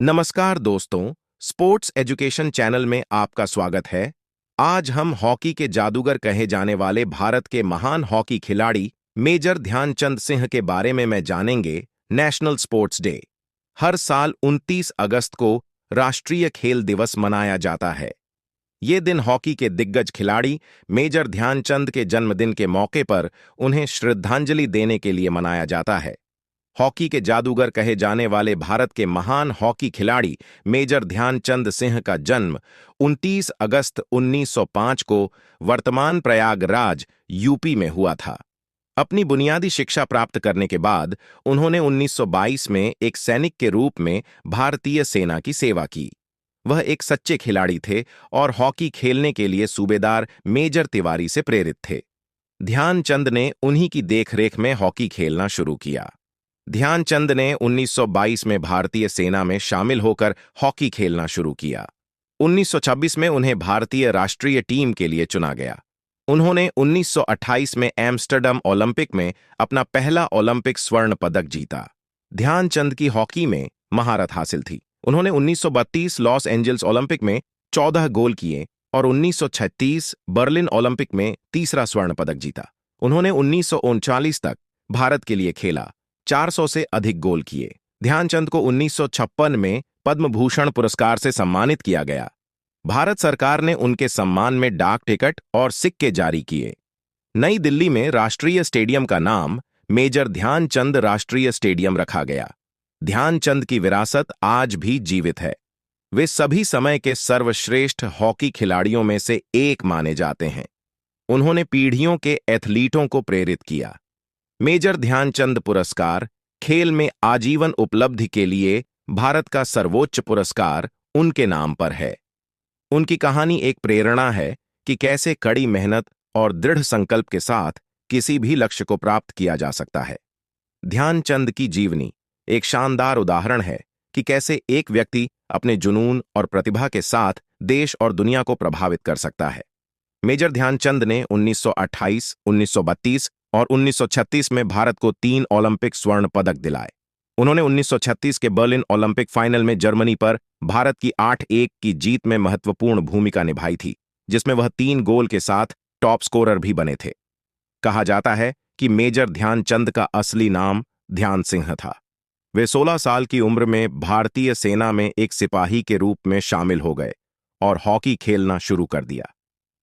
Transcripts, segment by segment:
नमस्कार दोस्तों, sports education channel में आपका स्वागत है। आज हम हॉकी के जादूगर कहे जाने वाले भारत के महान हॉकी खिलाड़ी मेजर ध्यानचंद सिंह के बारे में जानेंगे। नेशनल स्पोर्ट्स डे हर साल 29 अगस्त को राष्ट्रीय खेल दिवस मनाया जाता है। ये दिन हॉकी के दिग्गज खिलाड़ी मेजर ध्यानचंद के जन्मदिन के मौके पर उन्हें श्रद्धांजलि देने के लिए मनाया जाता है। हॉकी के जादूगर कहे जाने वाले भारत के महान हॉकी खिलाड़ी मेजर ध्यानचंद सिंह का जन्म 29 अगस्त 1905 को वर्तमान प्रयागराज, यूपी में हुआ था। अपनी बुनियादी शिक्षा प्राप्त करने के बाद उन्होंने 1922 में एक सैनिक के रूप में भारतीय सेना की सेवा की। वह एक सच्चे खिलाड़ी थे और हॉकी खेलने के लिए सूबेदार मेजर तिवारी से प्रेरित थे। ध्यानचंद ने उन्हीं की देखरेख में हॉकी खेलना शुरू किया। ध्यानचंद ने 1922 में भारतीय सेना में शामिल होकर हॉकी खेलना शुरू किया। 1926 में उन्हें भारतीय राष्ट्रीय टीम के लिए चुना गया। उन्होंने 1928 में एम्स्टर्डम ओलंपिक में अपना पहला ओलंपिक स्वर्ण पदक जीता। ध्यानचंद की हॉकी में महारत हासिल थी। उन्होंने 1932 लॉस एंजल्स ओलंपिक में 14 गोल किए और 1936 बर्लिन ओलंपिक में तीसरा स्वर्ण पदक जीता। उन्होंने 1939 तक भारत के लिए खेला, 400 से अधिक गोल किए। ध्यानचंद को 1956 में पद्म भूषण पुरस्कार से सम्मानित किया गया। भारत सरकार ने उनके सम्मान में डाक टिकट और सिक्के जारी किए। नई दिल्ली में राष्ट्रीय स्टेडियम का नाम मेजर ध्यानचंद राष्ट्रीय स्टेडियम रखा गया। ध्यानचंद की विरासत आज भी जीवित है। वे सभी समय के सर्वश्रेष्ठ हॉकी खिलाड़ियों में से एक माने जाते हैं। उन्होंने पीढ़ियों के एथलीटों को प्रेरित किया। मेजर ध्यानचंद पुरस्कार खेल में आजीवन उपलब्धि के लिए भारत का सर्वोच्च पुरस्कार उनके नाम पर है। उनकी कहानी एक प्रेरणा है कि कैसे कड़ी मेहनत और दृढ़ संकल्प के साथ किसी भी लक्ष्य को प्राप्त किया जा सकता है। ध्यानचंद की जीवनी एक शानदार उदाहरण है कि कैसे एक व्यक्ति अपने जुनून और प्रतिभा के साथ देश और दुनिया को प्रभावित कर सकता है। मेजर ध्यानचंद ने 1928, 1932 और 1936 में भारत को 3 ओलंपिक स्वर्ण पदक दिलाए। उन्होंने 1936 के बर्लिन ओलंपिक फाइनल में जर्मनी पर भारत की 8-1 की जीत में महत्वपूर्ण भूमिका निभाई थी, जिसमें वह 3 गोल के साथ टॉप स्कोरर भी बने थे। कहा जाता है कि मेजर ध्यानचंद का असली नाम ध्यान सिंह था। वे 16 साल की उम्र में भारतीय सेना में एक सिपाही के रूप में शामिल हो गए और हॉकी खेलना शुरू कर दिया।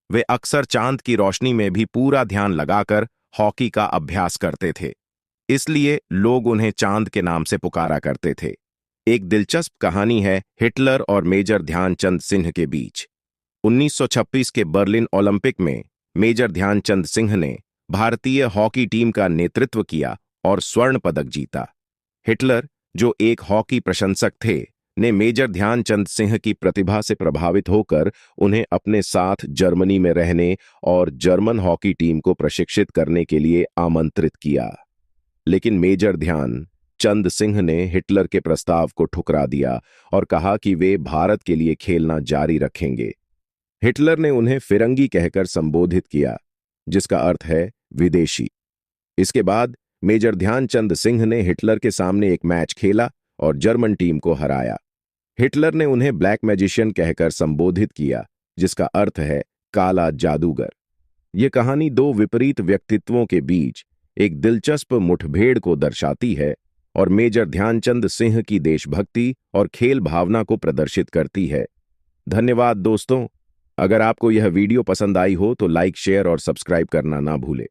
वे अक्सर चांद की रोशनी में भी पूरा ध्यान लगाकर हॉकी का अभ्यास करते थे, इसलिए लोग उन्हें चांद के नाम से पुकारा करते थे। एक दिलचस्प कहानी है हिटलर और मेजर ध्यानचंद सिंह के बीच। 1926 के बर्लिन ओलंपिक में मेजर ध्यानचंद सिंह ने भारतीय हॉकी टीम का नेतृत्व किया और स्वर्ण पदक जीता। हिटलर, जो एक हॉकी प्रशंसक थे, ने मेजर ध्यानचंद सिंह की प्रतिभा से प्रभावित होकर उन्हें अपने साथ जर्मनी में रहने और जर्मन हॉकी टीम को प्रशिक्षित करने के लिए आमंत्रित किया। लेकिन मेजर ध्यानचंद सिंह ने हिटलर के प्रस्ताव को ठुकरा दिया और कहा कि वे भारत के लिए खेलना जारी रखेंगे। हिटलर ने उन्हें फिरंगी कहकर संबोधित किया, जिसका अर्थ है विदेशी। इसके बाद मेजर ध्यानचंद सिंह ने हिटलर के सामने एक मैच खेला और जर्मन टीम को हराया। हिटलर ने उन्हें ब्लैक मैजिशियन कहकर संबोधित किया, जिसका अर्थ है काला जादूगर। यह कहानी 2 विपरीत व्यक्तित्वों के बीच एक दिलचस्प मुठभेड़ को दर्शाती है और मेजर ध्यानचंद सिंह की देशभक्ति और खेल भावना को प्रदर्शित करती है। धन्यवाद दोस्तों। अगर आपको यह वीडियो पसंद आई हो तो लाइक, शेयर और सब्सक्राइब करना ना भूलें।